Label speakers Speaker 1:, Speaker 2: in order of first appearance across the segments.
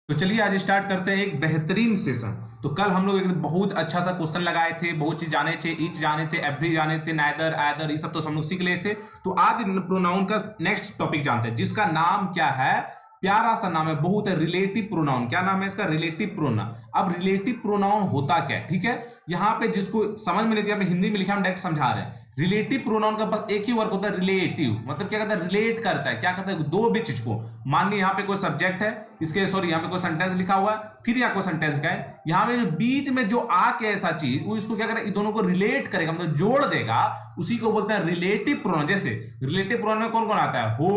Speaker 1: तो चलिए आज स्टार्ट करते हैं एक बेहतरीन सेशन। तो कल हम लोग एक बहुत अच्छा सा क्वेश्चन लगाए थे, बहुत चीज जाने थे, ईच जाने थे, एवरी जाने थे, नाइदर आइदर, ये सब तो हम लोग सीख लिए थे। तो आज प्रोनाउन का नेक्स्ट टॉपिक जानते हैं, जिसका नाम क्या है। प्यारा सा नाम है, बहुत है, रिलेटिव प्रोनाउन। क्या नाम है इसका? Relative pronoun. अब रिलेटिव प्रोनाउन होता क्या है, ठीक है। यहाँ पे जिसको समझ में नहीं थी, हिंदी में लिखा, हम डायरेक्ट समझा रहे हैं। रिलेटिव प्रोनाउन का बस एक ही वर्क होता है, रिलेटिव। मतलब क्या कहता है? रिलेट करता है। क्या कहता है? दो भी चीज को। मान ली यहाँ पे कोई सब्जेक्ट है, इसके सॉरी यहाँ पे कोई सेंटेंस लिखा हुआ है, फिर यहाँ कोई सेंटेंस का है, यहाँ पे जो बीच में जो आके ऐसा चीज, वो इसको क्या करेगा? इन दोनों को रिलेट करेगा, मतलब जोड़ देगा। उसी को बोलते हैं रिलेटिव प्रोनाउन। जैसे रिलेटिव प्रोनाउन में कौन कौन आता है? Who,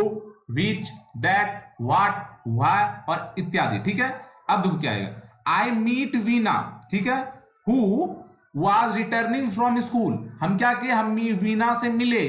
Speaker 1: which, that, what, why और इत्यादि, ठीक है। अब देखो क्या आएगा। आई मीट वीना, ठीक है। Who was returning from school. हम क्या किए? हम वीना से मिले,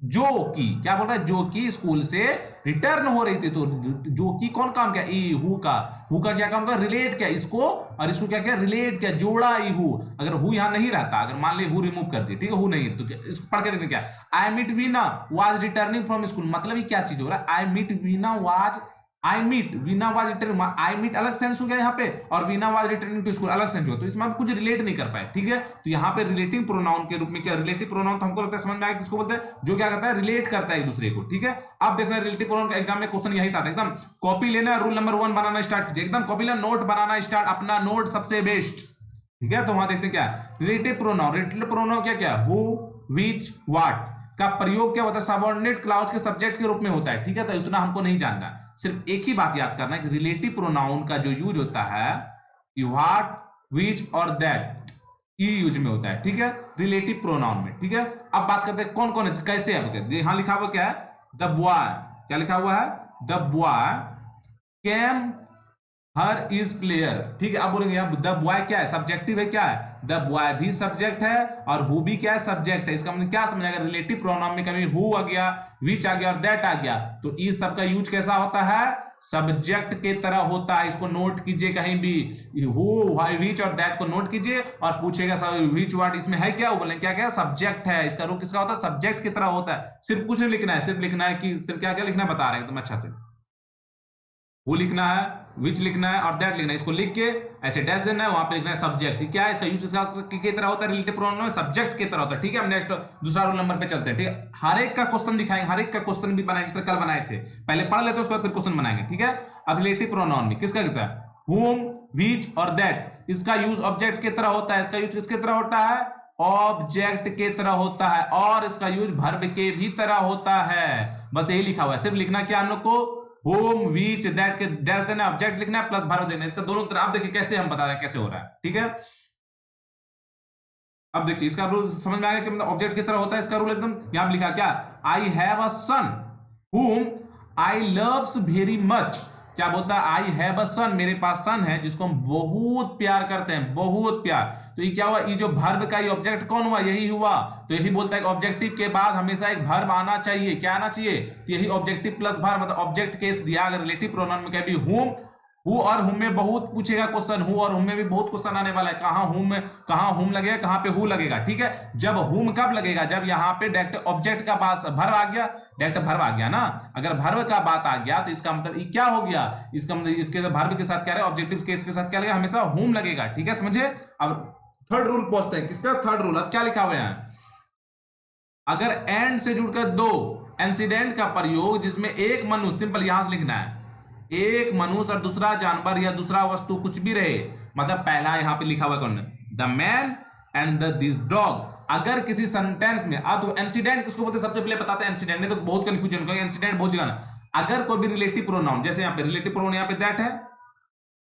Speaker 1: जो कि क्या बोल रहा है? जो कि स्कूल से रिटर्न हो रही थी। तो जो कि कौन काम किया? ई, हु का। हु का क्या काम किया? रिलेट किया इसको, और इसको क्या किया? रिलेट किया, जोड़ा ई हु। अगर हु यहां नहीं रहता, अगर मान ली हु रिमूव कर दी, ठीक है, हु नहीं, तो इसको पढ़ के देखते क्या। I meet Veena was returning from school, मतलब ये क्या चीज हो रहा है? I meet Veena was, I meet Veena was returning, I meet अलग सेंस हो गया यहाँ पे, और Veena was returning to school अलग सेंस हुआ। तो इसमें हम कुछ रिलेट नहीं कर पाए, ठीक है। तो यहाँ पे रिलेटिव प्रोनाउन के रूप में क्या? रिलेटिव प्रोनाउन तो हमको लगता है समझ में आया किसको बोलते हैं, जो क्या करता है? रिलेट करता है एक दूसरे को, ठीक है। अब देखना रिलेटिव प्रोनाउन का एग्जाम में क्वेश्चन यही साथ एकदम कॉपी लेना, रूल नंबर 1 बनाना स्टार्ट कीजिए, एकदम कॉपी लेना, नोट बनाना स्टार्ट, अपना नोट सबसे बेस्ट, ठीक है। तो वहां देखते क्या रिलेटिव प्रोनाउन। रिलेटिव प्रोनाउन क्या क्या? हु, विच, व्हाट का प्रयोग क्या होता है? सबऑर्डिनेट क्लाउज के सब्जेक्ट के रूप में होता है, ठीक है। तो इतना हमको नहीं जानना, सिर्फ एक ही बात याद करना है कि रिलेटिव प्रोनाउन का जो यूज होता है, व्हाट, विच और दैट, ये यूज में होता है, ठीक है, रिलेटिव प्रोनाउन में, ठीक है। अब बात करते हैं कौन कौन है, कैसे है। यहां लिखा हुआ क्या है? द बॉय, क्या लिखा हुआ है? The boy came her is player, ठीक है। अब बोलेंगे अब द बॉय क्या है? सब्जेक्टिव है, क्या है? द बॉय भी सब्जेक्ट है, और हु भी क्या है? सब्जेक्ट है। इसका मतलब क्या समझाएगा? रिलेटिव प्रोनाउन में कभी हु आ गया, विच आ गया और दैट आ गया, तो इस सब का यूज कैसा होता है? सब्जेक्ट के तरह होता है। इसको नोट कीजिए कहीं भी, हु, विच और दैट को नोट कीजिए, और पूछेगा विच व्हाट इसमें है क्या? वो बोले क्या क्या? सब्जेक्ट है। इसका रूप किसका होता है? सब्जेक्ट की तरह होता है। सिर्फ कुछ नहीं लिखना है, सिर्फ लिखना है कि सिर्फ क्या क्या लिखना बता रहे हैं एकदम अच्छा से। वो लिखना है, विच लिखना है और दैट लिखना है। इसको लिख के ऐसे डैश देना है, वहां पे लिखना है सब्जेक्ट। क्या है इसका यूज? इसका की तरह होता है, रिलेटिव प्रोनाउन में सब्जेक्ट की तरह होता है, ठीक है। हम नेक्स्ट दूसरा रूल नंबर पे चलते हैं, ठीक है। हर एक का क्वेश्चन दिखाएंगे, हर एक का क्वेश्चन भी बनाएंगे, जिस तरह कल बनाए थे। पहले पढ़ लेते हैं, उसके बाद फिर क्वेश्चन बनाएंगे, ठीक है। अब रिलेटिव प्रोनाउन में किसका कहता है? हुम, विच और दैट। इसका यूज ऑब्जेक्ट की तरह होता है। इसका यूज किसके तरह होता है? ऑब्जेक्ट के तरह होता है। और इसका यूज वर्ब के भी तरह होता है। बस यही लिखा हुआ है, सिर्फ लिखना क्या हम लोग को? होम, वीच, दैट के डैश देना, ऑब्जेक्ट लिखना है, प्लस वर्ब देना है। इसका दोनों तरह आप देखिए कैसे हम बता रहे हैं कैसे हो रहा है, ठीक है। अब देखिए इसका रूल समझ में आएगा कि मतलब ऑब्जेक्ट की तरह होता है। इसका रूल एकदम यहां लिखा क्या? I have a son whom I loves very much. क्या बोलता है? आई हैव अ सन, मेरे पास सन है जिसको हम बहुत प्यार करते हैं, बहुत प्यार। तो ये क्या हुआ? ये जो वर्ब का ये ऑब्जेक्ट कौन हुआ? यही हुआ। तो यही बोलता है कि ऑब्जेक्टिव के बाद हमेशा एक वर्ब आना चाहिए। क्या आना चाहिए? तो यही ऑब्जेक्टिव प्लस वर्ब, मतलब ऑब्जेक्ट केस दिया। अगर रिलेटिव प्रोनाउन में कभी हूम, हु और हुम में बहुत पूछेगा क्वेश्चन, हु और हुम में भी बहुत क्वेश्चन आने वाला है। कहां हुम में, कहां हुम लगेगा, कहां पे हु लगेगा, ठीक है। जब हुम कब लगेगा? जब यहां पे डायरेक्ट ऑब्जेक्ट का बात भर्व आ गया, डायरेक्ट भर्व आ गया ना। अगर भर्व का बात आ गया तो इसका मतलब ये क्या हो गया? इसका मतलब इसके भर्व के साथ क्या रहेगा? ऑब्जेक्टिव केस के साथ क्या लगेगा? हमेशा हुम लगेगा, ठीक है, समझे। अब थर्ड रूल पहुंचते हैं, किसका थर्ड रूल? अब क्या लिखा हुआ है? अगर एंड से जुड़कर दो इंसिडेंट का प्रयोग, जिसमें एक मनुष्य, सिंपल यहां से लिखना है, एक मनुष्य और दूसरा जानवर या दूसरा वस्तु कुछ भी रहे, मतलब पहला यहां पे लिखा हुआ कौन है? The man and the this dog. अगर किसी सेंटेंस में, अब इंसिडेंट किसको बोलते हैं सबसे पहले बताते हैं। इंसिडेंट नहीं तो बहुत कंफ्यूजन होगा, इंसिडेंट बहुत जगह ना। अगर कोई भी रिलेटिव प्रोनाउन, जैसे यहां पे रिलेटिव प्रोनाउन यहां पे दैट है,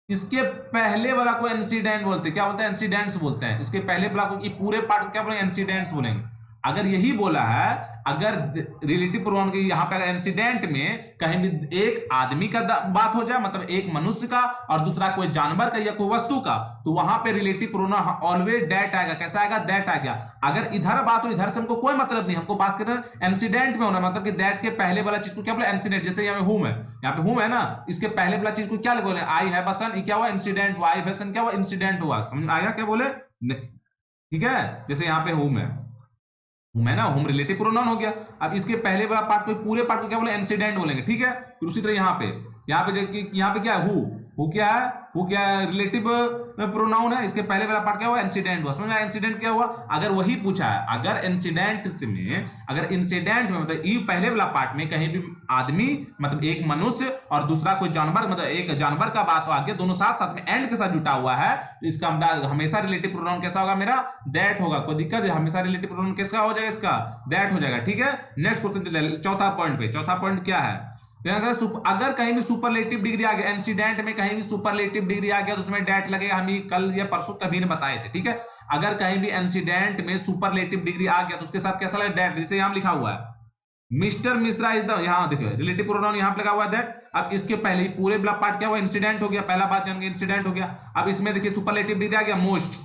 Speaker 1: इसके पहले वाला को इंसिडेंट बोलते हैं। क्या बोलते हैं? इंसिडेंट्स बोलते हैं। इसके पहले वाला को, ये पूरे पार्ट को क्या बोलेंगे? इंसिडेंट्स बोलेंगे। अगर यही बोला है, अगर रिलेटिव प्रोनाउन के यहाँ पे अगर इंसिडेंट में कहीं भी एक आदमी का बात हो जाए, मतलब एक मनुष्य का, और दूसरा कोई जानवर का या कोई वस्तु का, तो वहां पे रिलेटिव प्रोनाउन ऑलवेज दैट आएगा। कैसा आएगा? दैट आ गया। अगर इधर बात हो, इधर से हमको कोई मतलब नहीं, हमको बात करना इंसिडेंट में होना, मतलब कि दैट के पहले वाला चीज को क्या बोले? इंसिडेंट। जैसे यहाँ पे हूम है, यहाँ पे हूम है ना, इसके पहले वाला चीज को क्या बोले? आई हैव अ सन, क्या हुआ? इंसिडेंट हुआ। आई हैव अ सन क्या हुआ? इंसिडेंट हुआ। समझ में आया क्या बोले? ठीक है। जैसे यहाँ पे हूम है, हूम है ना, हूम रिलेटिव प्रोनाउन हो गया। अब इसके पहले वाला पार्ट को, पूरे पार्ट को क्या बोले? इंसिडेंट बोलेंगे, ठीक है। फिर उसी तरह यहाँ पे क्या है? हु। हु क्या है, हु क्या है, रिलेटिव प्रोनाउन है, इसके पहले वाला पार्ट क्या हुआ, इंसिडेंट हुआ। समझ में आया इंसिडेंट क्या हुआ। अगर वही पूछा है, अगर इंसिडेंट में मतलब ई पहले वाला पार्ट में कहीं भी आदमी मतलब एक मनुष्य और दूसरा कोई जानवर मतलब एक जानवर का बात आ गया, दोनों साथ साथ में एंड के साथ जुटा हुआ है, तो इसका मतलब हमेशा रिलेटिव प्रोनाउन कैसा होगा मेरा, दैट होगा। कोई दिक्कत है, हमेशा रिलेटिव प्रोनाउन कैसा हो जाएगा, इसका दैट हो जाएगा। ठीक है, नेक्स्ट क्वेश्चन चौथा पॉइंट पे। चौथा पॉइंट क्या है, अगर कहीं भी सुपरलेटिव डिग्री आ गया, इंसिडेंट में कहीं भी सुपरलेटिव डिग्री आ गया तो उसमें डेट लगेगा। हम कल या परसों कभी ने बताए थे। ठीक है, अगर कहीं भी इंसिडेंट में सुपरलेटिव डिग्री आ गया तो उसके साथ कैसा लगेगा, डेट। जैसे यहां लिखा हुआ है मिस्टर मिश्रा इज द, यहां देखो रिलेटिव प्रोनाउन यहां पे लगा हुआ है दैट। अब इसके पहले ही पूरे पार्ट क्या हुआ, इंसिडेंट हो गया, पहला बात जान गए इंसिडेंट हो गया। अब इसमें देखिए सुपरलेटिव डिग्री आ गया, मोस्ट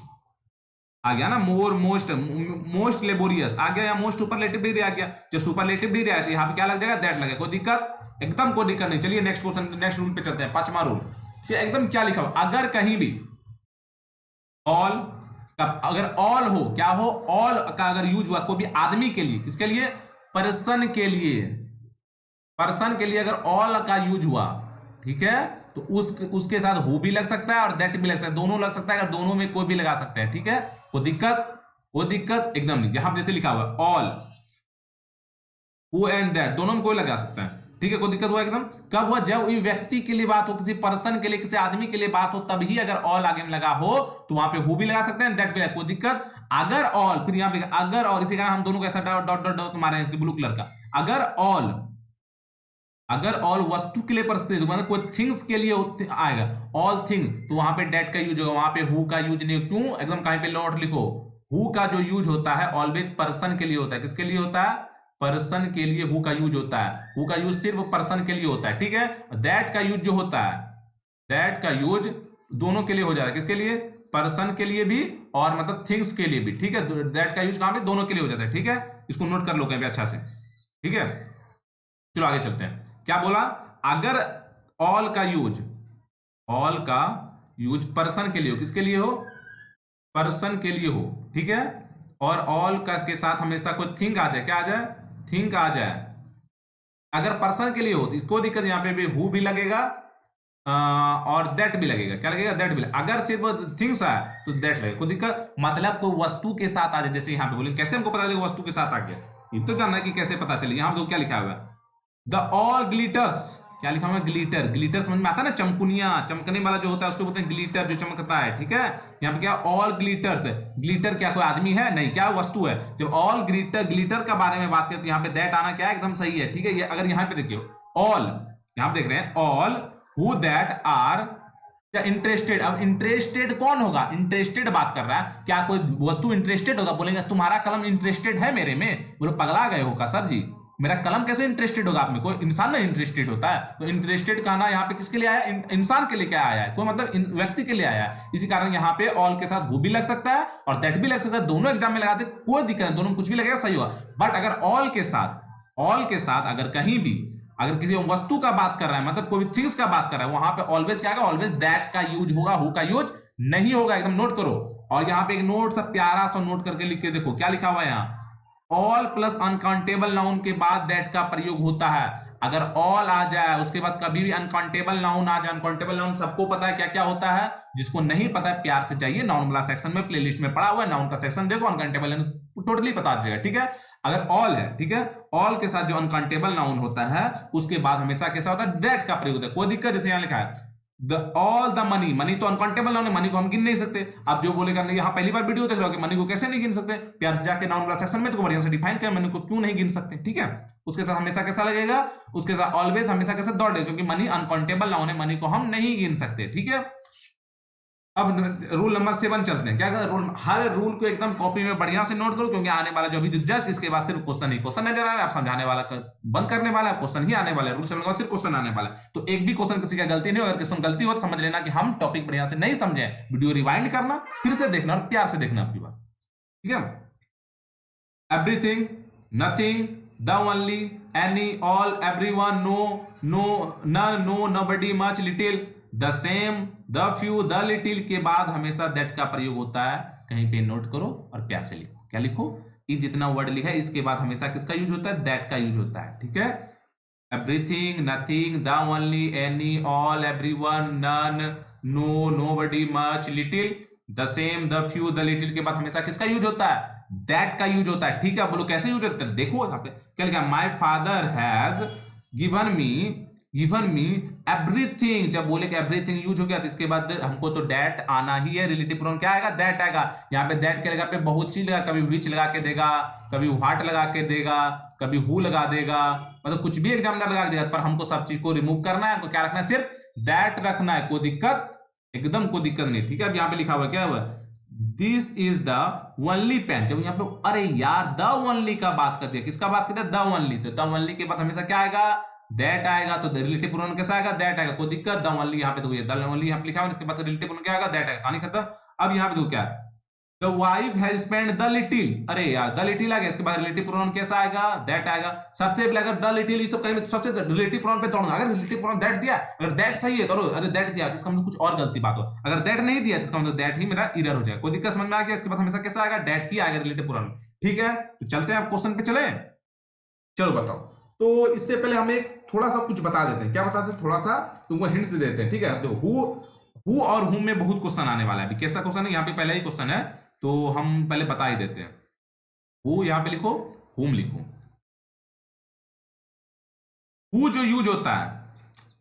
Speaker 1: आ गया ना, मोर, मोस्ट लेबोरियस आ गया, या मोस्ट सुपरलेटिव डिग्री आ गया। जब सुपरलेटिव डिग्री आती है यहाँ पे क्या लग जाएगा, दैट लगेगा। कोई दिक्कत, एकदम कोई दिक्कत नहीं। चलिए नेक्स्ट क्वेश्चन, नेक्स्ट रूल पे चलते हैं। पांचवा रूल एकदम क्या लिखा हुआ, अगर कहीं भी ऑल का, अगर ऑल हो, क्या हो, ऑल का अगर यूज हुआ कोई भी आदमी के लिए, किसके लिए, पर्सन के लिए, पर्सन के लिए अगर ऑल का यूज हुआ, ठीक है, तो उसके साथ हु भी लग सकता है और दैट भी लग सकता है, दोनों लग सकता है। अगर दोनों में कोई भी लगा सकता है, ठीक है, कोई दिक्कत एकदम नहीं। यहां जैसे लिखा हुआ ऑल, हु एंड दैट, दोनों में कोई लगा सकता है। ठीक है, कोई दिक्कत हुआ एकदम। कब हुआ, जब व्यक्ति के लिए बात हो, किसी पर्सन के लिए, किसी आदमी के लिए बात हो, तभी अगर ऑल आगे में लगा हो तो वहां पे हु भी लगा सकते हैं, दैट भी लगा, कोई दिक्कत। अगर ऑल, फिर यहां पे अगर और, इसी कारण हम दोनों को ऐसा डॉट डॉट डॉट मारे हैं इसके ब्लू कलर का। अगर ऑल वस्तु के लिए परिस्थिति मतलब कोई थिंग्स के लिए आएगा, ऑल थिंग, तो वहां पे डेट का यूज होगा, वहां पे हु का यूज नहीं। क्यों, एकदम कहीं पे नोट लिखो, हु का जो यूज होता है ऑलवेज पर्सन के लिए होता है। किसके लिए होता है, पर्सन के लिए हु का यूज होता है। हु का यूज सिर्फ पर्सन के लिए होता है। ठीक है, दैट का यूज जो होता है, दैट का यूज दोनों के लिए हो जाता है। किसके लिए, पर्सन के लिए भी और मतलब थिंग्स के लिए भी। ठीक है, दैट का यूज कहां पे, दोनों के लिए हो जाता है। ठीक है, इसको नोट कर लो कहीं अच्छा से। ठीक है, चलो आगे चलते हैं। क्या बोला, अगर ऑल का यूज पर्सन के लिए हो, किसके लिए हो, पर्सन के लिए हो। ठीक है, और ऑल का के साथ हमेशा कोई थिंग आ जाए, क्या आ जाए, थिंक आ जाए। अगर पर्सन के लिए हो तो इसको दिक्कत, यहां पे भी हु भी लगेगा और दैट भी लगेगा। क्या लगेगा, दैट भी लगेगा। अगर सिर्फ थिंग्स है तो दैट लगेगा, कोई दिक्कत। मतलब कोई वस्तु के साथ आ जाए, जैसे यहां पे बोले, कैसे हमको पता चलेगा वस्तु के साथ आ गया, ये तो जानना है कि कैसे पता चले। यहां पे क्या लिखा हुआ है, द ऑल ग्लिटर्स, क्या लिखा हुआ है, ग्लिटर। ग्लिटर समझ में आता है ना, चमकुनिया, चमकने वाला जो होता है उसको बोलते हैं ग्लिटर, जो चमकता है। ठीक है, यहाँ पे क्या, ऑल ग्लिटर्स। ग्लिटर क्या कोई आदमी है, नहीं, क्या वस्तु है। जब ऑल ग्लिटर का बारे में बात करते हैं, यहाँ पे दैट आना क्या है, एकदम सही है। ठीक है, ये अगर यहाँ पे देखिए ऑल, यहाँ पे देख रहे हैं all who that are interested. अब इंटरेस्टेड कौन होगा, इंटरेस्टेड बात कर रहा है, क्या कोई वस्तु इंटरेस्टेड होगा। बोलेंगे तुम्हारा कलम इंटरेस्टेड है मेरे में, बोलो पगला गए होगा सर जी, मेरा कलम कैसे इंटरेस्टेड होगा आप में, कोई इंसान ना इंटरेस्टेड होता है। तो इंटरेस्टेड कहना यहाँ पे किसके लिए आया, इंसान के लिए क्या आया है, कोई मतलब व्यक्ति के लिए आया है। इसी कारण यहाँ पे ऑल के साथ हु भी लग सकता है और दैट भी लग सकता है। दोनों एग्जाम में लगाते कोई दिक्कत नहीं, दोनों में कुछ भी लगेगा सही होगा। बट अगर ऑल के साथ अगर कहीं भी अगर किसी वस्तु का बात कर रहा है, मतलब कोई थिंग्स का बात कर रहा है, वहां पे ऑलवेज क्या होगा, ऑलवेज दैट का यूज होगा, हु का यूज नहीं होगा। एकदम नोट करो। और यहाँ पे एक नोट सा प्यारा सा नोट करके लिख के देखो, क्या लिखा हुआ है यहाँ, ऑल प्लस अनकाउंटेबल नाउन के बाद दैट का प्रयोग होता है। अगर ऑल आ जाए उसके बाद कभी भी अनकाउंटेबल नाउन आ जाए, अनकाउंटेबल नाउन सबको पता है क्या क्या होता है। जिसको नहीं पता है प्यार से जाइए नाउन वाला सेक्शन में, प्लेलिस्ट में पड़ा हुआ है, नाउन का सेक्शन देखो, अनकाउंटेबल टोटली पता चलेगा। ठीक है, अगर ऑल है, ठीक है, ऑल के साथ जो अनकाउंटेबल नाउन होता है उसके बाद हमेशा कैसा होता है, दैट का प्रयोग होता है। कोई दिक्कत, जैसे यहां लिखा है ऑल द मनी, मनी तो अनकाउंटेबल नाउन है, मनी को हम गिन नहीं सकते। अब जो बोलेगा नहीं, यहाँ पहली बार वीडियो देख रहे हो कि मनी को कैसे नहीं गिन सकते, प्यार से जाके नाउन वाला सेक्शन में तो बढ़िया से डिफाइन कर मनी को क्यों नहीं गिन सकते। ठीक है, उसके साथ हमेशा कैसा लगेगा, उसके साथ ऑलवेज हमेशा कैसा दौड़, क्योंकि मनी अनकाउंटेबल नाउन है, मनी को हम नहीं गिन सकते। ठीक है, अब रूल नंबर 7 चलते हैं। क्या कहते हैं, रूल, हर रूल को एकदम कॉपी में बढ़िया से नोट करो, क्योंकि आने वाला जो अभी जो जस्ट इसके बाद सिर्फ क्वेश्चन ही क्वेश्चन नजर आ रहा है। आप समझाने वाला बंद करने वाला है, क्वेश्चन ही आने वाला है। रूल 7 के बाद सिर्फ क्वेश्चन आने वाला है, तो एक भी क्वेश्चन किसी का गलती नहीं हो। अगर क्वेश्चन गलती हो तो समझ लेना कि हम टॉपिक बढ़िया से नहीं समझे, वीडियो रिवाइंड करना, फिर से देखना और प्यार से देखना आपकी बात। ठीक है, everything, nothing, the only, any, all, everyone, no, none, no, nobody, much, little, the same, the few, the little के बाद हमेशा दैट का प्रयोग होता है। कहीं पे नोट करो और प्यार से लिखो। क्या लिखो, ये जितना वर्ड लिखा है इसके बाद हमेशा किसका यूज होता है, दैट का यूज होता है। ठीक है, everything, nothing, the only, any, all, everyone, none, no, nobody, much, little, the same, the few, the little के बाद हमेशा किसका यूज होता है? दैट का यूज होता है। ठीक है, बोलो कैसे यूज होता है? देखो यहाँ पे क्या लिखा, my father has given me everything. जब बोले कि एवरीथिंग यूज हो गया तो इसके बाद हमको तो दैट आना ही है। रिलेटिव प्रोनाउन क्या आएगा? दैट आएगा। यहाँ पे दैट के लगा पे बहुत चीज लगा, कभी विच लगा के देगा, कभी व्हाट लगा के देगा, कभी हु लगा देगा, मतलब कुछ भी एग्जामिनर लगा देगा। पर हमको सब चीज को रिमूव करना है, हमको क्या रखना है? सिर्फ दैट रखना है। कोई दिक्कत? एकदम कोई दिक्कत नहीं। ठीक है, अब यहाँ पे लिखा हुआ क्या हुआ? This is the only pen. जब यहाँ पे अरे यार द ओनली का बात कर दिया, किसका बात कर दिया? The only. तो द ओनली के बाद हमेशा क्या आएगा? दैट आएगा। तो रिलेटिव प्रोनाउन कैसा आएगा? दैट आएगा। कोई दिक्कत? द ओनली यहाँ पे तो द ओनली यहाँ पे लिखा हुआ, इसके बाद रिलेटिव प्रोनाउन क्या आएगा? दैट आएगा। कहानी खत्म। अब यहाँ पे तो क्या है? The wife has spend the little. अरे यार द लिटिल आ गया, इसके बाद रिलेटिव प्रोनाउन कैसा आएगा? दैट आएगा। सबसे पहले अगर द लिटिल ये सब कहेंगे तो सबसे रिलेटिव प्रोनाउन पे तोड़ना। अगर रिलेटिव प्रोनाउन दैट दिया, अगर दैट सही है तो अरे दैट दिया, इसका मतलब कुछ और गलती बात हो। अगर दैट नहीं दिया तो इसका मतलब दैट ही मेरा एरर हो जाएगा। कोई दिक्कत समझ में आ गया? इसके बाद हमेशा कैसा आएगा? दैट ही आएगा रिलेटिव प्रोनाउन। ठीक है, तो चलते हैं अब क्वेश्चन पे चले। चलो बताओ। तो इससे पहले हम एक थोड़ा सा कुछ बता देते हैं। क्या बताते हैं? थोड़ा सा तुमको हिंट्स दे देते हैं। ठीक है, देखो हु और हुम में बहुत क्वेश्चन आने वाला है। अभी कैसा क्वेश्चन है? यहाँ पे पहले ही क्वेश्चन है तो हम पहले बता ही देते हैं। हु यहाँ पे लिखो, हुम लिखो। हु जो यूज होता है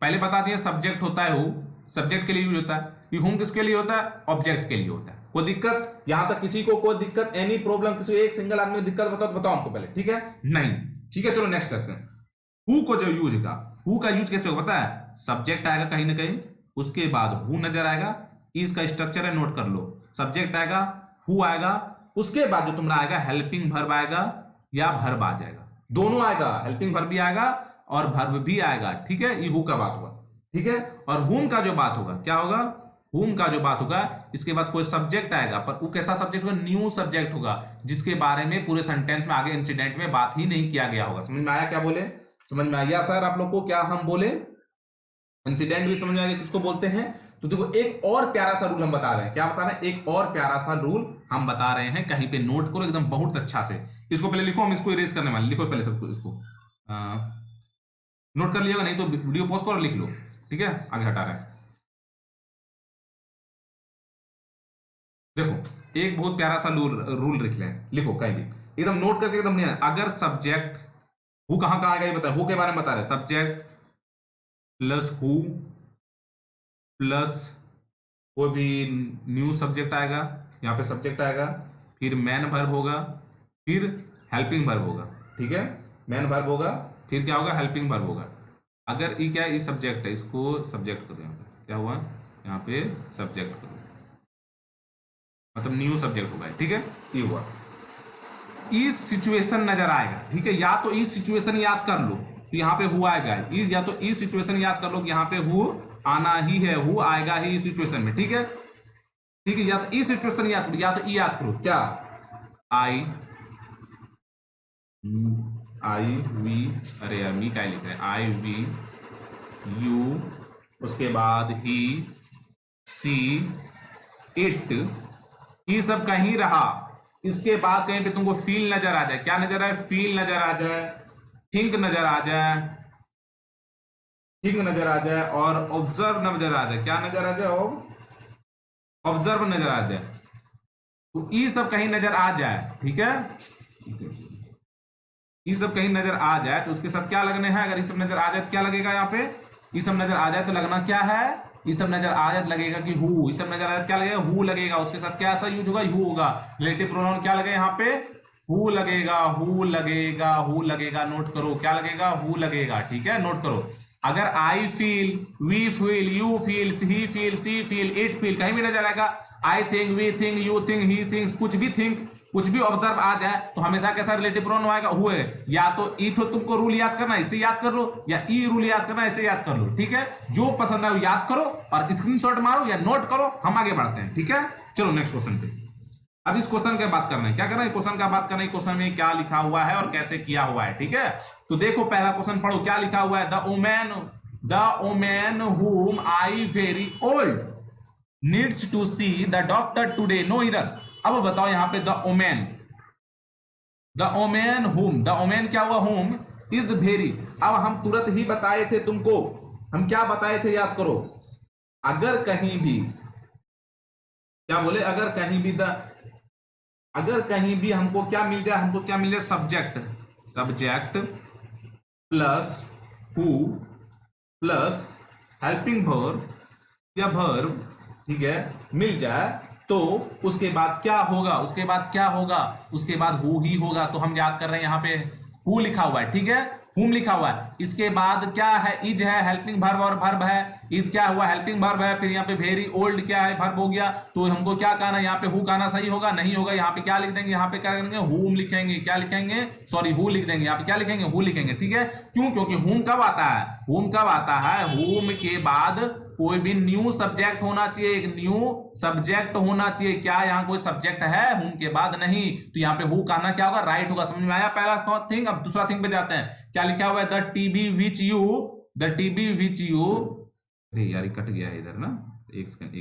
Speaker 1: पहले बता दिया, सब्जेक्ट होता है। हु सब्जेक्ट के लिए यूज होता है। ये हुम किसके लिए होता है? ऑब्जेक्ट के लिए होता है। कोई दिक्कत यहां तक? किसी को कोई दिक्कत, एनी प्रॉब्लम? किसी एक सिंगल आदमी को दिक्कत बताओ तो बताओ हमको पहले। ठीक है, नहीं? ठीक है, चलो नेक्स्ट करते हैं। हु को जो यूज का, हु का यूज कैसे होगा पता है? सब्जेक्ट आएगा कहीं ना कहीं, उसके बाद हु नजर आएगा। इसका स्ट्रक्चर है, नोट कर लो। सब्जेक्ट आएगा, हु आएगा, उसके बाद जो तुम्हारा आएगा हेल्पिंग वर्ब आएगा या वर्ब आ जाएगा। दोनों आएगा, हेल्पिंग वर्ब भी आएगा और वर्ब भी आएगा। ठीक है, ये हु का बात हुआ। ठीक है, और हुम का जो बात होगा क्या होगा? हुम का जो बात होगा इसके बाद कोई सब्जेक्ट आएगा, पर वो कैसा सब्जेक्ट होगा? न्यू सब्जेक्ट होगा, जिसके बारे में पूरे सेंटेंस में आगे इंसिडेंट में बात ही नहीं किया गया होगा। समझ में आया? क्या बोले? समझ में आया सर आप लोग को? क्या हम बोले? इंसिडेंट भी समझ में आया किसको बोलते हैं? तो देखो एक और प्यारा सा रूल हम बता रहे हैं। क्या बता रहे हैं? एक और प्यारा सा रूल हम बता रहे हैं। कहीं पे नोट करो एकदम बहुत अच्छा से। इसको पहले लिखो, हम इसको इरेज करने वाले। लिखो पहले सबको, इसको नोट कर लिएगा, नहीं तो वीडियो पॉज करो, लिख लो। ठीक है, आगे हटा रहे हैं। देखो एक बहुत प्यारा सा रूल लिख लें। लिखो कहीं भी एकदम नोट करके, एकदम नहीं। अगर सब्जेक्ट हु कहां कहां आएगा ये बता, हु के बारे में बता रहे। सब्जेक्ट प्लस हु प्लस कोई भी न्यू सब्जेक्ट आएगा, यहाँ पे सब्जेक्ट आएगा, फिर मैन वर्ब होगा, फिर हेल्पिंग वर्ब होगा। ठीक है, मैन वर्ब होगा, फिर क्या होगा? हेल्पिंग वर्ब होगा। अगर ये क्या है? ये सब्जेक्ट है, इसको सब्जेक्ट करो। यहाँ पे क्या हुआ? यहाँ पे सब्जेक्ट करो, मतलब न्यू सब्जेक्ट होगा। ठीक है, ये हुआ। इस सिचुएशन नजर आएगा। ठीक है, या तो इस सिचुएशन याद कर लो तो यहाँ पे हु आएगा, या तो इस सिचुएशन याद कर लो कि यहाँ पे हु आना ही है, हु आएगा ही इस सिचुएशन में। ठीक है, ठीक है, या तो इस सिचुएशन याद करो, या तो ई याद करो। क्या? आई वी, अरे यार मी क्या लिख रहे हैं? आई वी यू, उसके बाद ही, सी, इट, ये सब कहीं रहा। इसके बाद कहीं पे तुमको फील नजर आ जाए। क्या नजर आए? फील नजर आ जाए, थिंक नजर आ जाए, थिंक नजर आ जाए, और ऑब्जर्व नजर आ जाए। क्या नजर आ जाए? ऑब्जर्व नजर आ जाए। तो ये सब कहीं नजर आ जाए। ठीक है, ये सब कहीं नजर आ जाए तो उसके साथ क्या लगने हैं? अगर ये सब नजर आ जाए तो क्या लगेगा? यहाँ पे ये सब नजर आ जाए तो लगना क्या है? ये सब नजर आ जाए तो लगेगा कि हु। ये सब नजर आ जाए तो क्या लगेगा? हु लगेगा। उसके साथ क्या ऐसा यूज होगा? हु होगा। रिलेटिव प्रोनाउन क्या लगेगा? यहाँ पे हु लगेगा, हु लगेगा, हु लगेगा। नोट करो क्या लगेगा? हु लगेगा। ठीक है, नोट करो। अगर I feel, we feel, you feel, he feel, she feel, it feel, कहीं भी नजर आएगा, I think, we think, you think, he thinks, कुछ भी थिंक, कुछ भी ऑब्जर्व आ जाए तो हमेशा कैसा रिलेटिव प्रोनाउन आएगा? हुए। या तो ई तो तुमको रूल याद करना है, इसे याद कर लो, या ई रूल याद करना है, इसे याद कर लो। ठीक है, जो पसंद आए याद करो और स्क्रीनशॉट मारो या नोट करो। हम आगे बढ़ते हैं। ठीक है, चलो नेक्स्ट क्वेश्चन पे। अब इस क्वेश्चन की बात करना है। क्या करना है? क्वेश्चन का बात करना है। क्वेश्चन में क्या लिखा हुआ है और कैसे किया हुआ है। ठीक है, तो देखो पहला क्वेश्चन पढ़ो। क्या लिखा हुआ है? The woman whom I very old needs to see the doctor today. No error. अब बताओ यहाँ पे the woman whom, the woman क्या हुआ? whom, is very. अब हम तुरंत ही बताए थे तुमको, हम क्या बताए थे याद करो, अगर कहीं भी क्या बोले, अगर कहीं भी हमको क्या मिल जाए, subject plus who plus helping verb या वर्ब, ठीक है, मिल जाए तो उसके बाद क्या होगा, उसके बाद हु ही होगा। तो हम याद कर रहे हैं यहाँ पे हु लिखा हुआ है, ठीक है, हुम लिखा हुआ है, इसके बाद क्या है, इज है, हेल्पिंग वर्ब और वर्ब है, इज क्या हुआ, हेल्पिंग वर्ब है, फिर यहाँ पे वेरी ओल्ड क्या है, वर्ब हो गया। तो हमको क्या कहना है, यहाँ पे हु कहना सही होगा, नहीं होगा, यहाँ पे क्या लिख देंगे, यहाँ पे क्या करेंगे, हुम लिखेंगे, क्या लिखेंगे, सॉरी हु लिख देंगे, यहाँ पे क्या लिखेंगे, हु लिखेंगे, ठीक है। क्यों, क्योंकि हुम कब आता है, हुम के बाद कोई भी न्यू सब्जेक्ट होना चाहिए, एक न्यू सब्जेक्ट होना चाहिए। क्या यहाँ कोई सब्जेक्ट है हुम के बाद, नहीं, तो यहाँ पे हु कहना क्या होगा, राइट होगा। समझ में आया पहला थिंग। अब दूसरा थिंग पे जाते हैं, क्या लिखा हुआ है, द टीबी विच यू, अरे यार कट गया है इधर ना, एक second.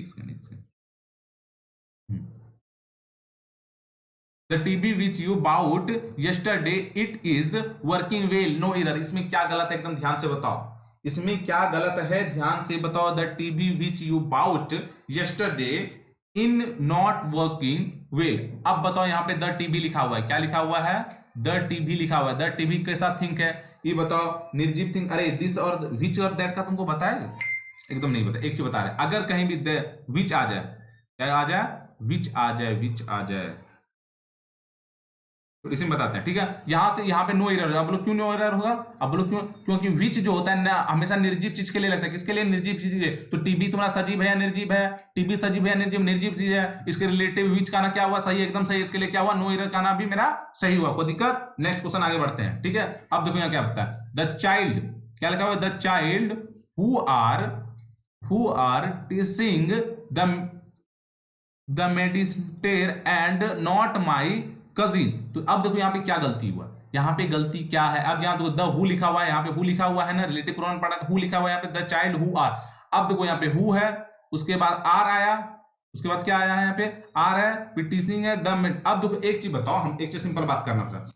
Speaker 1: The TV which you bought yesterday it is working well, no error. इसमें क्या गलत है, एकदम ध्यान से बताओ, इसमें क्या गलत है, ध्यान से बताओ। The TV which you bought yesterday in not working well. अब बताओ, यहाँ पे द टीबी लिखा हुआ है, क्या लिखा हुआ है, द टीबी लिखा हुआ है। द टीबी कैसा थिंक है ये बताओ, निर्जीव थिंक। अरे दिस और विच और दैट का तुमको बताएगा, एकदम नहीं बता। एक चीज बता रहे, अगर कहीं भी विच आ जाए, क्या आ जाए, विच आ जाए, तो इसे बताते हैं, ठीक है। यहाँ पे नो एरर। अब लोग क्यों नो एरर होगा, अब लोग क्यों, क्योंकि विच जो होता है ना हमेशा निर्जीव चीज के लिए लगता है। किसके लिए, निर्जीव चीज के लिए। तो टीबी तुम्हारा सजीव है या निर्जीव है, टीबी सजीव है या निर्जीव चीज है, इसके रिलेटिव विच का ना क्या हुआ, सही, एकदम सही। इसके लिए क्या हुआ, नो एरर का ना भी मेरा सही हुआ, कोई दिक्कत। नेक्स्ट क्वेश्चन आगे बढ़ते हैं, ठीक है। अब देखो यहाँ क्या होता है, द चाइल्ड, क्या लिखा हुआ है, the child who are teaching the meditator and not my cousin. तो अब देखो यहाँ पे क्या गलती हुआ, यहाँ पे गलती क्या है। अब यहाँ तो द हु लिखा हुआ है, यहाँ पे हु लिखा हुआ है ना, रिलेटिव प्रोनाउन पढ़ा था, हु लिखा हुआ है यहाँ पे, द चाइल्ड हु आर। अब देखो यहाँ पे हु है, उसके बाद आर आया, उसके बाद क्या आया है, यहाँ पे आर है, फिर टीचिंग है द। अब देखो एक चीज बताओ, हम एक चीज सिंपल बात करना था,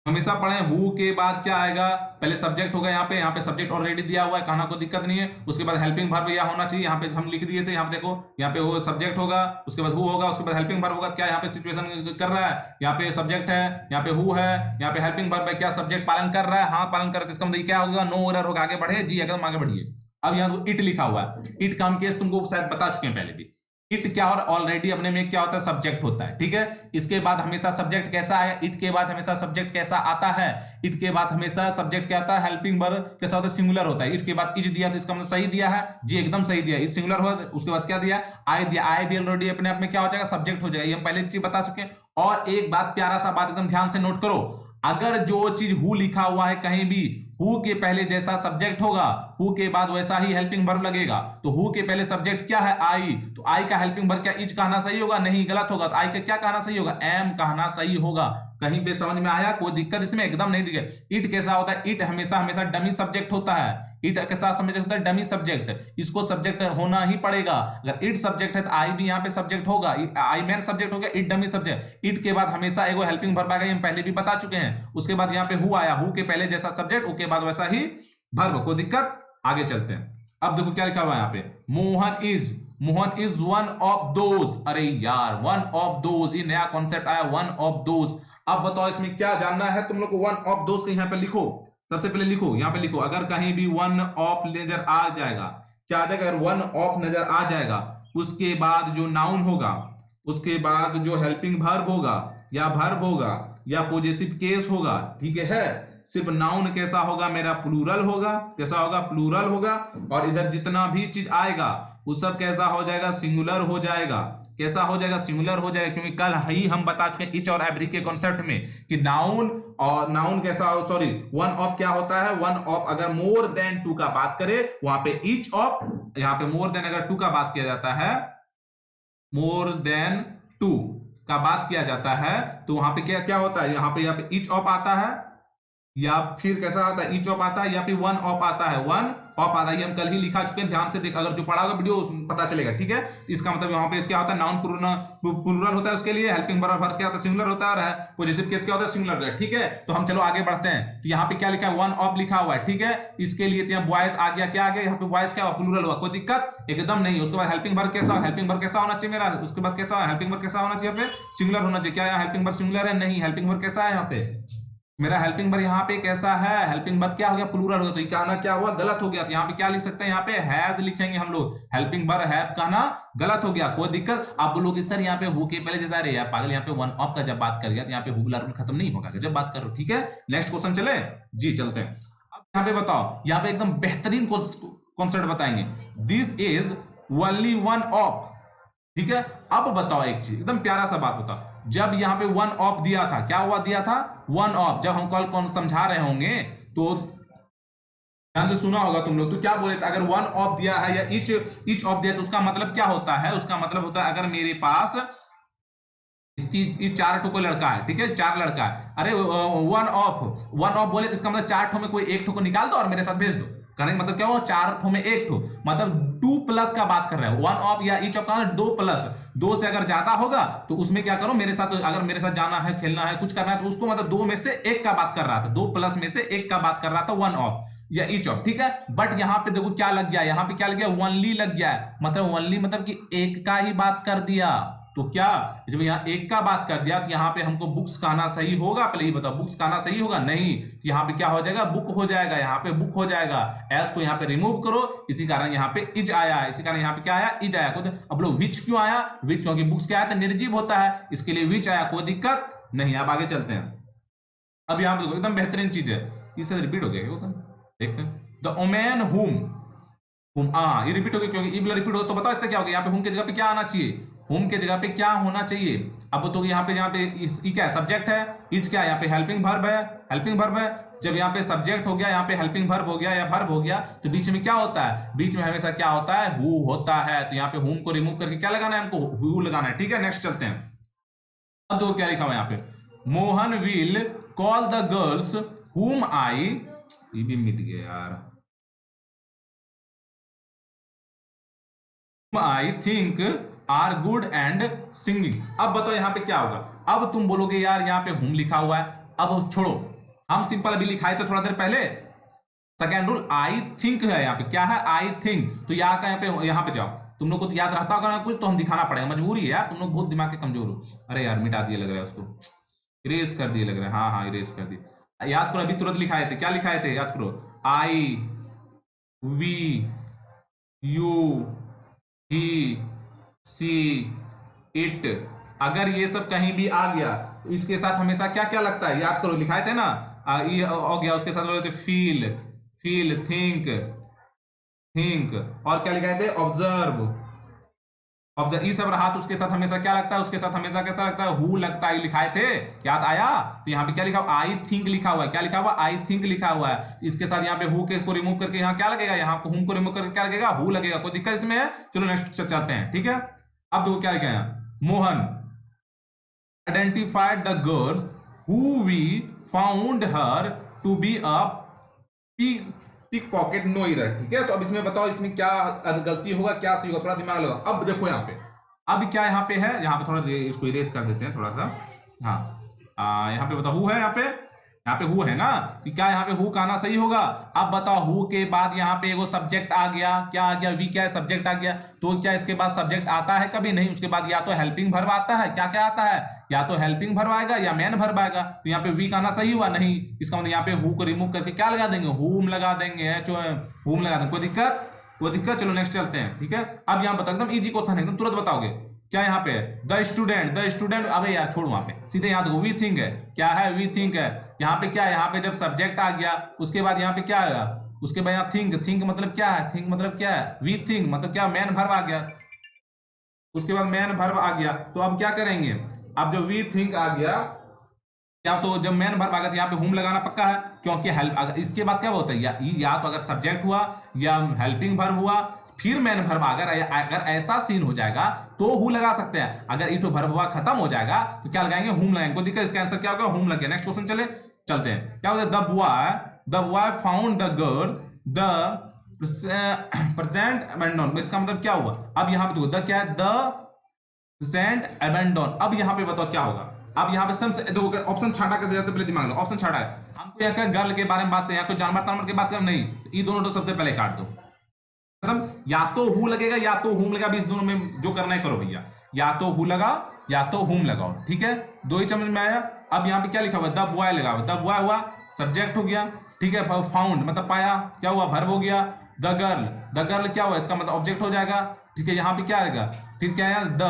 Speaker 1: हमेशा पढ़े हु के बाद क्या आएगा, पहले सब्जेक्ट होगा। यहाँ पे सब्जेक्ट ऑलरेडी दिया हुआ है, कहना कोई दिक्कत नहीं है। उसके बाद हेल्पिंग वर्ब यह होना चाहिए, यहाँ पे हम लिख दिए थे। यहाँ पे देखो, यहाँ पे वो सब्जेक्ट होगा, उसके बाद हु होगा, उसके बाद हेल्पिंग वर्ब होगा। क्या यहाँ पे सिचुएशन कर रहा है, यहाँ पे सब्जेक्ट है, यहाँ पे हु है, यहाँ पे हेल्पिंग वर्ब है, क्या सब्जेक्ट पालन कर रहा है, हाँ पालन कर रहा है। इसका मतलब क्या होगा, नो एरर होगा। आगे बढ़े जी, एकदम आगे बढ़िए। अब यहाँ तो इट लिखा हुआ है, इट का हम केस तुमको शायद बता चुके हैं पहले भी। इट क्या और ऑलरेडी अपने में क्या होता है, सब्जेक्ट होता है, ठीक है। इसके बाद हमेशा सब्जेक्ट कैसा है, इट के बाद हमेशा सब्जेक्ट कैसा आता है, इट के बाद हमेशा सब्जेक्ट क्या आता है, हेल्पिंग वर्ब कैसा होता है, सिंगुलर होता है। इट के बाद इज दिया तो इसका मतलब सही दिया है जी, एकदम सही दिया। इज सिंगुलर हो, उसके बाद क्या दिया, आई दिया। आई भी ऑलरेडी अपने आप में क्या हो जाएगा, सब्जेक्ट हो जाएगा। ये हम पहले चीज बता चुके हैं। और एक बात, प्यारा सा बात एकदम ध्यान से नोट करो, अगर जो चीज हु लिखा हुआ है कहीं भी, हु के पहले जैसा सब्जेक्ट होगा, हु के बाद वैसा ही हेल्पिंग वर्ब लगेगा। तो हु के पहले सब्जेक्ट क्या है, आई, तो आई का हेल्पिंग वर्ब क्या इज कहना सही होगा, नहीं, गलत होगा। तो आई का क्या कहना सही होगा, एम कहना सही होगा। कहीं पे समझ में आया, कोई दिक्कत इसमें एकदम नहीं दिखे। इट कैसा होता है, इट हमेशा डमी सब्जेक्ट होता है। इट के साथ सब्जेक्ट होता है डमी सब्जेक्ट, इसको सब्जेक्ट होना ही पड़ेगा। अगर इट सब्जेक्ट है तो आई भी यहाँ पे सब्जेक्ट होगा, आई मेन सब्जेक्ट हो गया, इट डमी सब्जेक्ट। इट के बाद हमेशा एगो हेल्पिंग वर्ब आएगा, हम पहले भी बता चुके हैं। उसके बाद यहाँ पे हु आया, हु के पहले जैसा सब्जेक्ट, उसके बाद वैसा ही वर्ब, कोई दिक्कत। आगे चलते हैं। अब देखो क्या लिखा हुआ है यहाँ पे, Mohan is one of those. अरे यार, वन ऑफ दोज, ये नया कॉन्सेप्ट आया, वन ऑफ दोज। अब बताओ इसमें क्या जानना है तुम लोग को, वन ऑफ दोज के यहाँ पे लिखो। सबसे पहले लिखो, यहाँ पे लिखो, अगर कहीं भी वन ऑफ नजर आ जाएगा, क्या आ जाएगा, अगर वन ऑफ नजर आ जाएगा, उसके बाद जो नाउन होगा, उसके बाद जो हेल्पिंग वर्ब होगा या पॉजेसिव केस होगा, ठीक है। सिर्फ नाउन कैसा होगा मेरा, प्लूरल होगा। कैसा होगा, प्लूरल होगा। और इधर जितना भी चीज आएगा वो सब कैसा हो जाएगा, सिंगुलर हो जाएगा। कैसा हो जाएगा, सिंगुलर हो जाएगा। क्योंकि कल ही हम बता चुके हैं इच और एवरी के कॉन्सेप्ट में कि नाउन कैसा, सॉरी, वन ऑफ क्या होता है, वन ऑफ अगर मोर देन टू का बात करे, वहां पे इच ऑफ, यहाँ पे मोर देन अगर टू का बात किया जाता है, मोर देन टू का बात किया जाता है, तो वहां पे क्या क्या होता है, यहाँ पे इच ऑफ आता है, या फिर कैसा आता है, इच ऑफ आता है, या फिर वन ऑफ आता है, वन ऑफ आता है, हम कल ही लिखा चुके हैं, ध्यान से देख, अगर जो पढ़ा होगा वीडियो पता चलेगा, ठीक है। तो इसका मतलब यहाँ पे क्या होता है, नाउन प्लूरल होता है उसके लिए, हेल्पिंग वर्ब क्या होता है, सिंगुलर होता है, और पॉजिटिव केस क्या होता है, सिंगुलर, ठीक है। तो हम चलो आगे बढ़ते हैं। तो यहाँ पे क्या लिखा है, वन ऑफ लिखा हुआ है, ठीक है। इसके लिए यहाँ बॉयज आ गया, क्या आ गया, यहाँ पे बॉयज क्या हुआ, प्लूरल हुआ, कोई दिक्कत एकदम नहीं। उसके बाद हेल्पिंग वर्ब कैसा, हेल्पिंग वर्ब कैसा होना चाहिए मेरा, उसके बाद कैसा हेल्पिंग वर्ब कैसा होना चाहिए, यहाँ पे सिंगुलर होना चाहिए। क्या यहाँ हेल्पिंग वर्ब सिंगुलर है, नहीं, हेल्पिंग वर्ब कैसा है, यहाँ पे मेरा हेल्पिंग वर्ब यहाँ पे कैसा है, हेल्पिंग वर्ब क्या हो गया, प्लूरल हो गया। तो ये कहना क्या हुआ, गलत हो गया। तो यहाँ पे क्या लिख सकते हैं, यहाँ पे हैज लिखेंगे हम लोग, हेल्पिंग वर्ब हैव कहना गलत हो गया, कोई दिक्कत। आप बोलोगे सर यहाँ पे हु के पहले जैसा रे यार पागल, यहाँ पे वन ऑफ का जब बात कर गया तो यहाँ पे हु रूल खत्म नहीं होगा जब बात करो, ठीक है। नेक्स्ट क्वेश्चन चले जी, चलते हैं। अब यहाँ पे बताओ, यहाँ पे एकदम बेहतरीन कॉन्सेप्ट बताएंगे, this is only one of, ठीक है। अब बताओ एक चीज, एकदम प्यारा सा बात बताओ, जब यहाँ पे वन ऑफ दिया था, क्या हुआ दिया था, वन ऑफ, जब हम कल कौन समझा रहे होंगे तो ध्यान से सुना होगा तुम लोग, तो क्या बोले थे, अगर वन ऑफ दिया है या इच ऑफ दिया तो उसका मतलब क्या होता है, उसका मतलब होता है अगर मेरे पास चार ठो को लड़का है, ठीक है, चार लड़का है, अरे वन ऑफ बोले तो इसका मतलब चार ठो में कोई एक ठो को निकाल दो और मेरे साथ भेज दो। कहने का मतलब क्या हो, चार ठो में एक ठो, मतलब 2 प्लस का बात कर रहे हो, वन ऑफ या ईच ऑफ का 2 प्लस, 2 से अगर ज्यादा होगा तो उसमें क्या करो मेरे साथ, अगर मेरे साथ जाना है, खेलना है, कुछ करना है, तो उसको मतलब 2 में से 1 का बात कर रहा था, 2 प्लस में से 1 का बात कर रहा था, वन ऑफ या ईच ऑफ, ठीक है। बट यहाँ पे देखो क्या लग गया, यहाँ पे क्या लग गया, ओनली लग गया है, मतलब ओनली मतलब कि एक का ही बात कर दिया। तो क्या जब यहाँ एक का बात कर दिया तो यहाँ पे हमको बुक्स कहना सही होगा, पहले ही बताओ, बुक्स कहना सही होगा, नहीं, तो यहाँ पे क्या हो जाएगा, बुक हो जाएगा, यहाँ पे बुक हो जाएगा। एस को यहाँ पे रिमूव करो, इसी कारण यहाँ पे इज आया, इसी कारण यहाँ पे क्या आया, इज आया। अब लोग विच क्यों आया, विच क्योंकि बुक्स क्या आया था, निर्जीव होता है, इसके लिए विच आया, कोई दिक्कत नहीं। अब आगे चलते हैं। अब यहाँ पे देखो एकदम बेहतरीन चीज है, इससे रिपीट हो गया क्वेश्चन, देखते हैं। द ओमेन हुम ये रिपीट हो गया, क्योंकि इबला रिपीट हो तो बताओ इसका क्या हो गया, यहाँ पे हुम की जगह पे क्या आना चाहिए, होम के जगह पे क्या होना चाहिए। अब तो यहाँ पे क्या है, सब्जेक्ट है, इज क्या है, यहाँ पे हेल्पिंग वर्ब है, हेल्पिंग वर्ब है। जब यहाँ पे सब्जेक्ट हो गया, यहाँ पे हेल्पिंग वर्ब हो गया या वर्ब हो गया, तो बीच में क्या होता है, बीच में हमेशा क्या होता है, हु होता है। तो यहाँ पे होम को रिमूव करके क्या लगाना है, हमको हु लगाना है, ठीक है। नेक्स्ट चलते हैं। अब देखो क्या लिखा हुआ यहाँ पे, Mohan will call the girls whom I, ये भी मिट गया यार, I think are good and singing. अब बताओ यहाँ पे क्या होगा, अब तुम बोलोगे यार यहाँ पे हुम लिखा हुआ है, अब छोड़ो, हम सिंपल अभी लिखाए थे थोड़ा देर पहले, सेकेंड रूल आई थिंक है, यहाँ पे क्या है, आई थिंक। तो यहाँ का यहाँ पे जाओ, तुम लोग को तो याद रहता होगा ना कुछ, तो हम दिखाना पड़ेगा, मजबूरी है यार, तुम लोग बहुत दिमाग के कमजोर हो। अरे यार मिटा दिए लग रहा है उसको, इरेज कर दिए लग रहा है, हाँ हाँ इरेज कर दिए। याद करो अभी तुरंत लिखाए थे, क्या लिखाए थे, याद करो, I we you he she it. अगर ये सब कहीं भी आ गया तो इसके साथ हमेशा क्या क्या लगता है, याद करो, लिखाए थे ना, ये हो गया, उसके साथ बोलते फील, फील, थिंक, थिंक, और क्या लिखाए थे, ऑब्जर्व, ऑब्जर्व, ये सब रहा। तो उसके साथ हमेशा क्या लगता है, उसके साथ हमेशा कैसा लगता है, हु लगता है, लिखाए थे, याद आया। तो यहाँ पे क्या लिखा हुआ, आई थिंक लिखा हुआ है, क्या लिखा हुआ, आई थिंक लिखा हुआ है। इसके साथ यहाँ पे हु के को रिमूव करके यहाँ क्या लगेगा, यहाँ को हुम को रिमूव करके क्या लगेगा, हु लगेगा, कोई दिक्कत इसमें है। चलो नेक्स्ट चलते हैं, ठीक है। अब देखो क्या लिखा है, Mohan identified the girl who we found her to be a pickpocket no error, ठीक है। तो अब इसमें बताओ, इसमें क्या गलती होगा, क्या सही होगा, थोड़ा दिमाग लगा। अब देखो यहाँ पे, अब क्या यहाँ पे है, यहाँ पे थोड़ा इसको इरेज कर देते हैं थोड़ा सा, हाँ यहाँ पे बताओ हु है, यहाँ पे हु है ना, कि क्या यहाँ पे हु कहना सही होगा। अब बताओ हु के बाद यहाँ पे एगो सब्जेक्ट आ गया, क्या आ गया, वी क्या है, सब्जेक्ट आ गया। तो क्या इसके बाद सब्जेक्ट आता है, कभी नहीं, उसके बाद या तो हेल्पिंग वर्ब आता है, क्या क्या आता है, या तो हेल्पिंग वर्ब आएगा या मेन वर्ब आएगा। तो यहाँ पे वी कहना सही हुआ नहीं, इसका मतलब यहाँ पे हु को रिमूव करके क्या लगा देंगे, हुम लगा देंगे, हुम लगा देंगे, कोई दिक्कत। चलो नेक्स्ट चलते हैं, ठीक है। अब यहाँ बताओ, एकदम इजी क्वेश्चन है, एकदम तुरंत बताओगे। क्या यहाँ पे द स्टूडेंट, अबे यार छोड़, वहां पे सीधे यहाँ देखो, वी थिंक है, क्या है, वी थिंक है। यहाँ पे क्या है, यहाँ पे जब सब्जेक्ट आ गया उसके बाद यहाँ पे क्या आएगा, उसके बाद यहाँ थिंक मतलब क्या है, थिंक मतलब क्या है, वी थिंक मतलब क्या, मेन वर्ब आ गया, उसके बाद मेन वर्ब आ गया। तो अब क्या करेंगे, अब जो वी थिंक आ गया, या तो जब मेन वर्ब आ गया तो यहाँ पे हुम लगाना पक्का है, क्योंकि हेल्प, इसके बाद क्या होता है, या तो अगर सब्जेक्ट हुआ या हेल्पिंग वर्ब हुआ फिर मेन वर्ब, अगर ऐसा सीन हो जाएगा तो हु लगा सकते हैं। अगर इट वर्ब हुआ खत्म हो जाएगा तो क्या लगाएंगे, हुम लगाएंगे, कोई दिक्कत। इसका आंसर क्या होगा, हुम लग गया। नेक्स्ट क्वेश्चन चलते हैं। क्या बोलते हैं, the boy found the girl the present abandon, इसका मतलब क्या हुआ? अब यहाँ पे देखो द क्या है, द प्रेजेंट अबेंडन। अब यहाँ पे बताओ क्या होगा? अब यहाँ पे सबसे देखो ऑप्शन छाटा कैसे जाते पहले दिमाग में, ऑप्शन छाटा है हमको यहाँ का गर्ल के बारे में बात करें, यहाँ कोई जानवर तानवर की बात करें नहीं, ये दोनों तो सबसे पहले काट दो। मतलब या तो हु लगेगा या तो हुम लगेगा, इस दोनों में जो करना है करो भैया, या तो हु लगा या तो हुम लगाओ, ठीक है, दो ही समझ में आया। अब यहाँ पे क्या लिखा हुआ, द बॉय लगा हुआ, द बॉय हुआ सब्जेक्ट हो गया, ठीक है, फाउंड मतलब पाया, क्या हुआ वर्ब हो गया। द गर्ल क्या हुआ, इसका मतलब ऑब्जेक्ट हो जाएगा, ठीक है। यहाँ पे क्या आएगा, फिर क्या है, द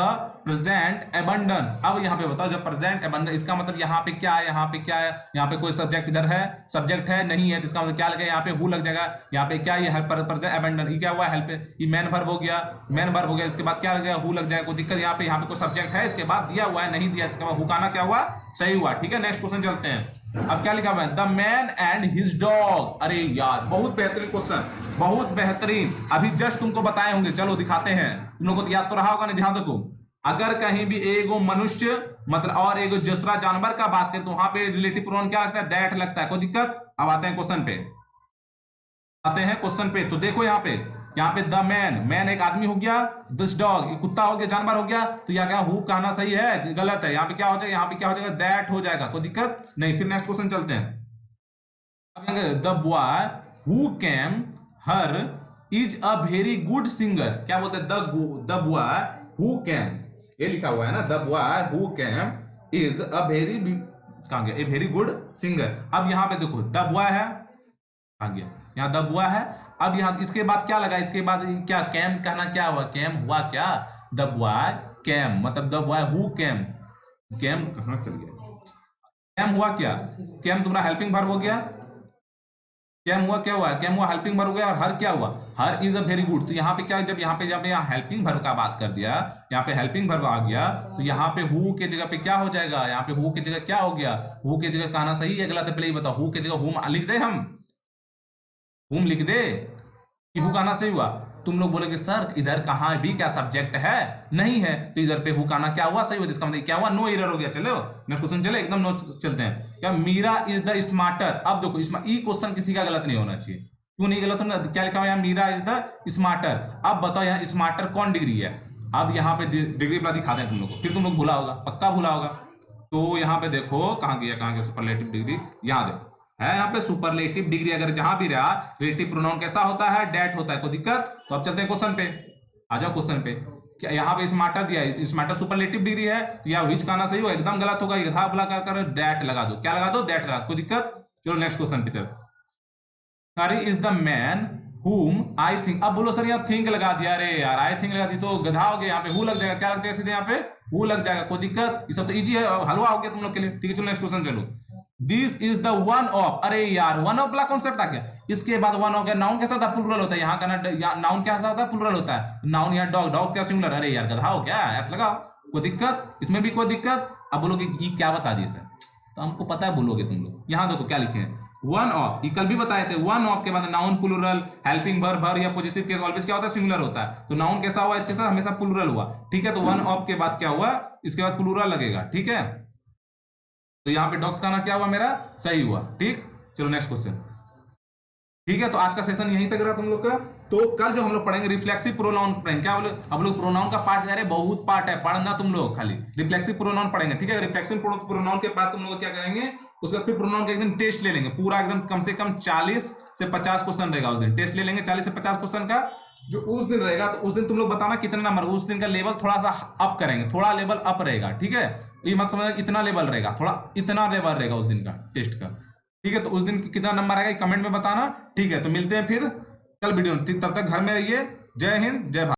Speaker 1: प्रेजेंट एबंडेंस। अब यहाँ पे बताओ जब प्रेजेंट एबंडेंस, इसका मतलब यहाँ पे क्या है, यहाँ पे क्या है, यहाँ पे कोई सब्जेक्ट इधर है, सब्जेक्ट है नहीं है, तो इसका मतलब क्या लगेगा, यहाँ पे हु लग जाएगा। यहाँ पे क्या ये प्रेजेंट एबंडेंस, ये क्या हुआ हेल्प, ये मैन वर्ब हो गया, मैन वर्ब हो गया, इसके बाद क्या लगेगा, हु लग जाएगा, कोई दिक्कत, यहाँ पे कोई सब्जेक्ट है, इसके बाद दिया हुआ है नहीं दिया, इसके बाद हुकाना क्या हुआ, सही हुआ, ठीक है। नेक्स्ट क्वेश्चन चलते हैं। अब क्या लिखा हुआ है, the man and his dog. अरे यार बहुत बेहतरीन क्वेश्चन, बहुत बेहतरीन, अभी जस्ट तुमको बताए होंगे, चलो दिखाते हैं, तुम लोगों को याद तो रहा होगा ना। ध्यान देखो, अगर कहीं भी एगो मनुष्य मतलब और एगो दूसरा जानवर का बात करें तो वहां पे रिलेटिव प्रोनाउन क्या लगता है, दैट लगता है, कोई दिक्कत। अब आते हैं क्वेश्चन पे, तो देखो यहाँ पे द मैन एक आदमी हो गया, दिस डॉग कुत्ता हो गया, जानवर हो गया, तो यहाँ क्या हु कहना सही है गलत है, यहाँ पे क्या हो जाएगा, यहाँ पे क्या हो जाएगा, दैट हो जाएगा, कोई दिक्कत नहीं। फिर नेक्स्ट क्वेश्चन चलते हैं। The boy who came her is a very good singer. क्या बोलते हैं, द बॉय हु कैम, ये लिखा हुआ है ना, the boy who came is a very, कहां गया, ए वेरी गुड सिंगर। अब यहाँ पे देखो द बॉय है, कहां गया, यहाँ द बॉय है। अब यहाँ इसके बाद क्या लगा, इसके बाद क्या कैम कहना क्या हुआ, कैम हुआ क्या, द बॉय कैम, मतलब the boy who came, came कहां चल गया, कैम हुआ क्या, कैम तुम्हारा हेल्पिंग वर्ब हो गया, कैम हुआ क्या हुआ, कैम हुआ हेल्पिंग वर्ब हो गया, और हर क्या हुआ, हर इज अ वेरी गुड। तो यहाँ पे क्या, जब यहाँ हेल्पिंग वर्ब का बात कर दिया, यहाँ पे हेल्पिंग वर्ब आ गया, तो यहाँ पे हु के जगह पे क्या हो जाएगा, यहाँ पे हु की जगह क्या हो गया, हु की जगह कहना सही है गलत है पहले ही बताओ, हु की जगह हुम लिख दे, हुम लिख दे कि हु कहना सही हुआ। तुम लोग बोलेगे सर इधर कहाँ भी क्या सब्जेक्ट है, नहीं है, तो इधर पे हु कहना क्या हुआ, सही हुआ, इसका मतलब क्या हुआ, नो एरर हो गया। चलो नेक्स्ट क्वेश्चन चले, एकदम नो चलते हैं। क्या मीरा इज द स्मार्टर। अब देखो इसमें ई क्वेश्चन किसी का गलत नहीं होना चाहिए, क्यों नहीं गलत होना, क्या लिखा हुआ है, मीरा इज द स्मार्टर। अब बताओ यहाँ स्मार्टर कौन डिग्री है, अब यहाँ पे डिग्री वाला दिखा दें तुम लोग को, फिर तुम लोग भूला होगा, पक्का भूला होगा। तो यहाँ पे देखो कहाँ गया सुपरलेटिव डिग्री, यहाँ देखो है, यहाँ पे सुपरलेटिव डिग्री अगर जहां भी रहा, रिलेटिव प्रोनाउन कैसा होता है, डेट होता है, कोई दिक्कत। तो अब चलते हैं क्वेश्चन पे, आ जाओ क्वेश्चन पे। क्या यहाँ पे स्मार्टर दिया है, स्मार्टर सुपरलेटिव डिग्री है, तो यहाँ विच कहना सही हो, एकदम गलत होगा, यथा बुला कर डेट लगा दो, क्या लगा दो, डेट लगा दो, कोई दिक्कत। चलो नेक्स्ट क्वेश्चन पे चलो। Hari is the man whom I think. अब बोलो सर यहाँ थिंक लगा दिया, अरे यार आई थिंक लगा दी तो गधा हो गया, यहाँ पे हु लग जाएगा, क्या लग जाएगा सीधे यहाँ पे हु लग जाएगा, कोई दिक्कत। ये सब तो इजी है, हलवा हो गया तुम लोग के लिए, ठीक है। चलो नेक्स्ट क्वेश्चन चलो। This is the one of, अरे यार वन ऑफ वाला कॉन्सेप्ट आ गया, इसके बाद वन ऑफ गया, नाउन कैसा होता है, प्लुरल होता है, यहाँ का नाउन कैसा होता है, प्लुरल होता है, नाउन यहाँ डॉग, डॉग क्या सिंगुलर, अरे यार गधा हो क्या, ऐसा लगाओ, कोई दिक्कत, इसमें भी कोई दिक्कत। अब बोलोगे ये क्या बता दिए सर, तो हमको पता है बोलोगे तुम लोग, यहाँ देखो क्या लिखे हैं, वन ऑफ, ये कल भी बताए थे, वन ऑफ के बाद नाउन प्लुरल, हेल्पिंग वर्ब भर या पॉजिटिव केस ऑलवेज क्या होता है, सिंगुलर होता है, तो नाउन कैसा हुआ, इसके साथ हमेशा प्लुरल हुआ, ठीक है। तो वन ऑफ के बाद क्या हुआ, इसके बाद प्लुरल लगेगा, ठीक है। तो यहाँ पे डॉग्स का ना क्या हुआ, मेरा सही हुआ, ठीक। चलो नेक्स्ट क्वेश्चन, ठीक है। तो आज का सेशन यहीं तक रहा तुम लोग का। तो कल जो हम लोग पढ़ेंगे रिफ्लेक्सिव प्रोनाउन पढ़ेंगे, क्या बोले अब लोग प्रोनाउन का पार्ट जा रहे हैं, बहुत पार्ट है, पढ़ना तुम लोग खाली रिफ्लेक्सिव प्रोनाउन पढ़ेंगे, ठीक है। रिफ्लेक्सिव प्रोनाउन के बाद तुम लोग क्या करेंगे, उसके बाद फिर प्रोनाउन का एक दिन टेस्ट ले लेंगे पूरा, एकदम कम से कम 40 से 50 क्वेश्चन रहेगा, उस दिन टेस्ट ले लेंगे 40 से 50 क्वेश्चन का, जो उस दिन रहेगा। तो उस दिन तुम लोग बताना कितने नंबर, उस दिन का लेवल थोड़ा सा अप करेंगे, थोड़ा लेवल अप रहेगा, ठीक है। ये मत समझना इतना लेवल रहेगा, थोड़ा इतना लेवल रहेगा उस दिन का टेस्ट का, ठीक है। तो उस दिन कितना नंबर आएगा कमेंट में बताना, ठीक है। तो मिलते हैं फिर कल वीडियो में, तब तक घर में रहिए। जय हिंद जय भारत।